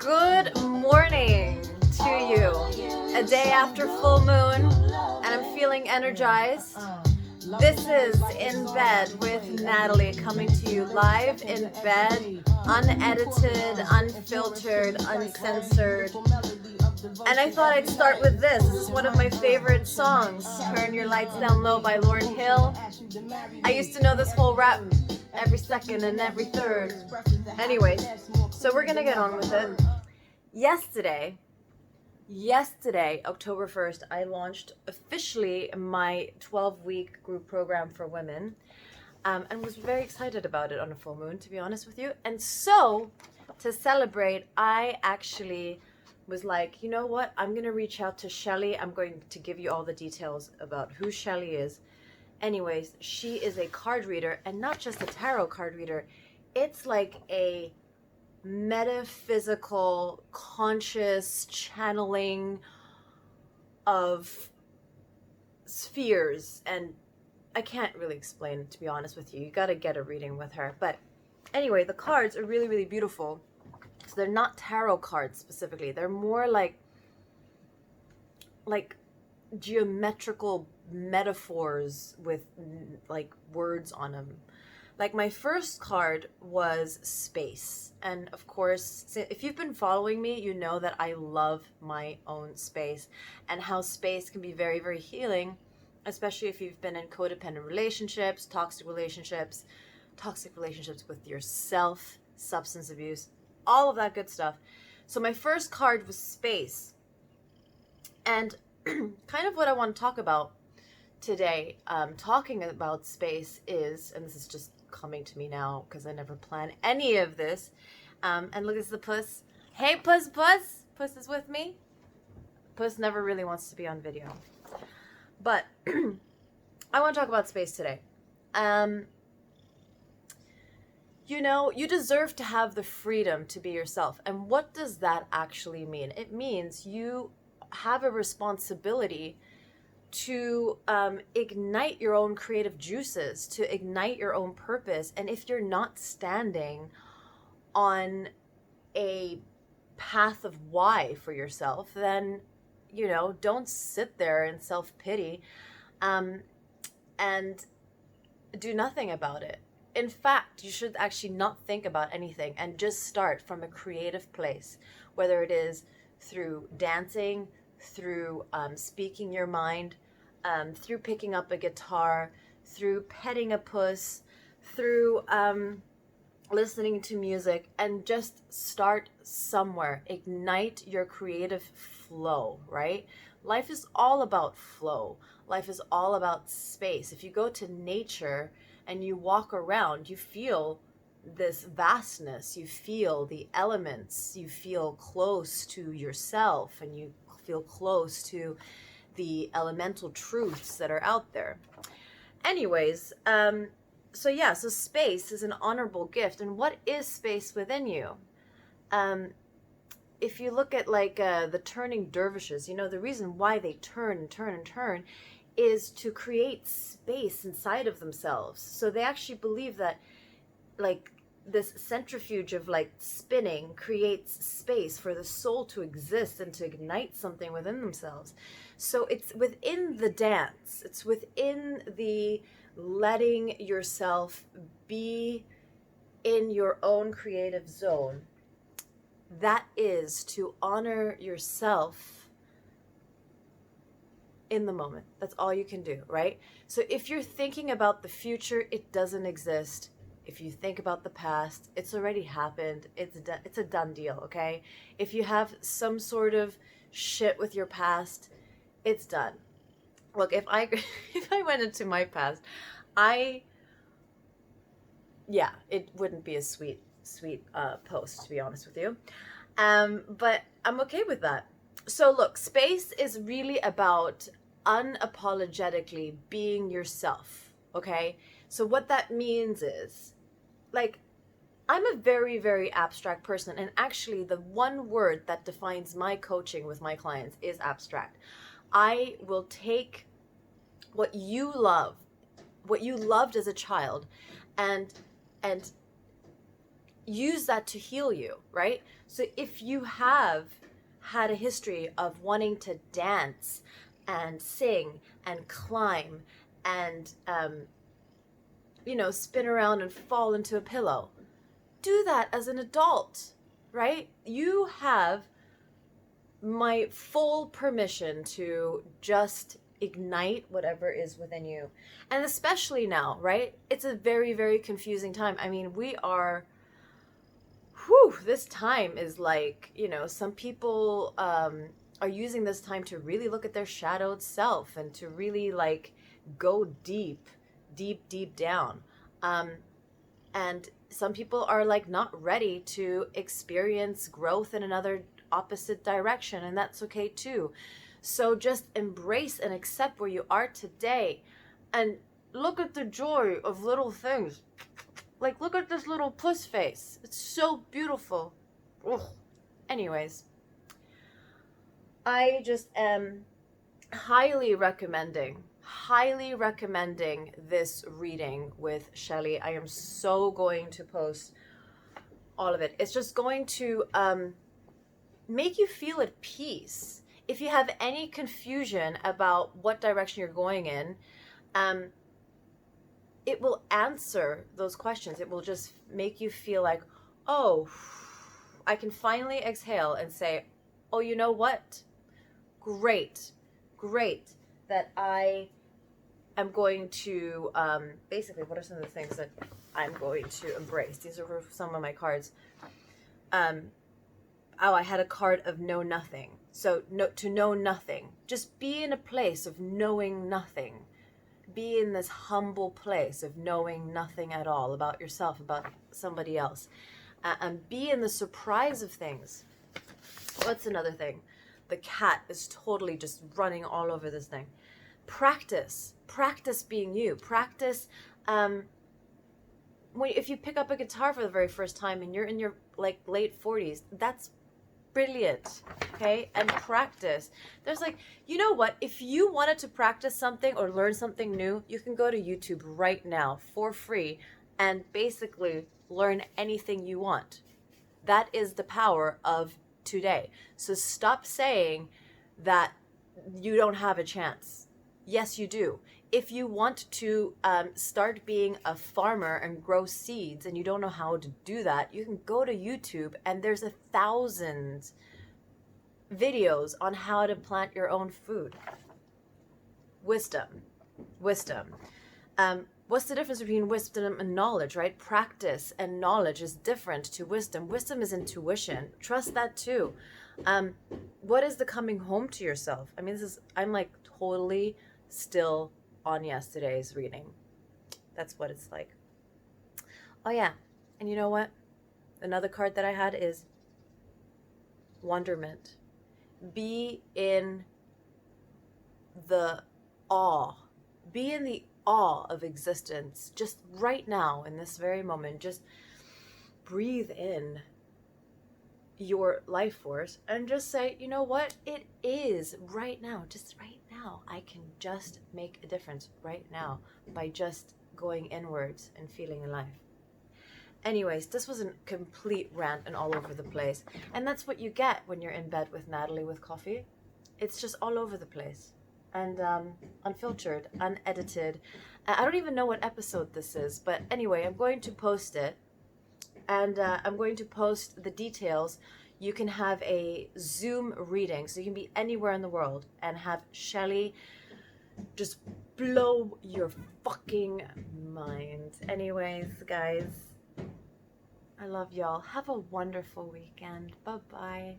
Good morning to you. A day after full moon, and I'm feeling energized. This is In Bed with Natalie, coming to you live in bed, unedited, unfiltered, uncensored. And I thought I'd start with this. This is one of my favorite songs, Turn Your Lights Down Low by Lauryn Hill. I used to know this whole rap every second and every third. Anyway, so we're gonna get on with it. Yesterday, October 1st, I launched officially my 12-week group program for women, and was very excited about it on a full moon, to be honest with you. And so, to celebrate, I actually was like, you know what? I'm gonna reach out to Shelly. I'm going to give you all the details about who Shelly is. Anyways, she is a card reader, and not just a tarot card reader. It's like a metaphysical, conscious channeling of spheres, and I can't really explain it, to be honest with you. You got to get a reading with her. But anyway, the cards are really, really beautiful. So they're not tarot cards specifically. They're more like geometrical metaphors with like words on them. Like my first card was space. And of course, if you've been following me, you know that I love my own space and how space can be very, very healing, especially if you've been in codependent relationships, toxic relationships with yourself, substance abuse, all of that good stuff. So my first card was space. And kind of what I want to talk about today, talking about space is, and this is just coming to me now because I never planned any of this. And look, it's the puss. Hey, puss. Puss is with me. Puss never really wants to be on video. But I want to talk about space today. You know, you deserve to have the freedom to be yourself. And what does that actually mean? It means you have a responsibility to ignite your own creative juices, to ignite your own purpose. And if you're not standing on a path of why for yourself, then, you know, don't sit there in self-pity and do nothing about it. In fact, you should actually not think about anything and just start from a creative place, whether it is through dancing, through speaking your mind, through picking up a guitar, through petting a puss, through listening to music, and just start somewhere. Ignite your creative flow, right? Life is all about flow. Life is all about space. If you go to nature and you walk around, you feel this vastness, you feel the elements, you feel close to yourself, and you feel close to the elemental truths that are out there. Anyways, so space is an honorable gift. And what is space within you? If you look at like the turning dervishes, you know, the reason why they turn and turn and turn is to create space inside of themselves. So they actually believe that like this centrifuge of like spinning creates space for the soul to exist and to ignite something within themselves. So it's within the dance, it's within the letting yourself be in your own creative zone. That is to honor yourself in the moment. That's all you can do, right? So if you're thinking about the future, it doesn't exist. If you think about the past, it's already happened. It's a done deal, okay? If you have some sort of shit with your past, it's done. Look, if I went into my past, it wouldn't be a sweet post, to be honest with you. But I'm okay with that. So look, space is really about unapologetically being yourself, okay? So what that means is, like, I'm a very, very abstract person, and actually the one word that defines my coaching with my clients is abstract. I will take what you loved as a child, and use that to heal you, right? So if you have had a history of wanting to dance and sing and climb and, spin around and fall into a pillow, do that as an adult, right? You have my full permission to just ignite whatever is within you. And especially now, right? It's a very, very confusing time. I mean, this time is like, some people are using this time to really look at their shadowed self and to really like go deep, deep, deep down. And some people are like not ready to experience growth in another opposite direction, and that's okay too. So just embrace and accept where you are today and look at the joy of little things. Like, look at this little puss face. It's so beautiful. Ugh. Anyways, I just am highly recommending this reading with Shelley. I am so going to post all of it. It's just going to make you feel at peace. If you have any confusion about what direction you're going in, it will answer those questions. It will just make you feel like, oh, I can finally exhale and say, oh, you know what? Great that I am going to, basically, what are some of the things that I'm going to embrace? These are some of my cards. I had a card of know nothing. So to know nothing. Just be in a place of knowing nothing. Be in this humble place of knowing nothing at all about yourself, about somebody else. And be in the surprise of things. What's another thing? The cat is totally just running all over this thing. Practice being you. Practice, if you pick up a guitar for the very first time and you're in your like late 40s, that's brilliant. Okay? And practice. There's like, you know what? If you wanted to practice something or learn something new, you can go to YouTube right now for free and basically learn anything you want. That is the power of today. So stop saying that you don't have a chance. Yes, you do. If you want to start being a farmer and grow seeds and you don't know how to do that, you can go to YouTube and there's 1,000 videos on how to plant your own food. Wisdom. What's the difference between wisdom and knowledge, right? Practice and knowledge is different to wisdom. Wisdom is intuition. Trust that too. What is the coming home to yourself? I mean, I'm like totally still on yesterday's reading. That's what it's like. Oh yeah. And you know what? Another card that I had is wonderment. Be in the awe. Be in the awe of existence just right now in this very moment. Just breathe in your life force and just say, you know what, it is right now, just right now. I can just make a difference right now by just going inwards and feeling alive. Anyways, this was a complete rant and all over the place, and that's what you get when you're in bed with Natalie with coffee. It's just all over the place and unfiltered, unedited. I don't even know what episode this is, but anyway, I'm going to post it, and I'm going to post the details. You can have a Zoom reading, so you can be anywhere in the world and have Shelley just blow your fucking mind. Anyways, guys, I love y'all. Have a wonderful weekend. Bye-bye.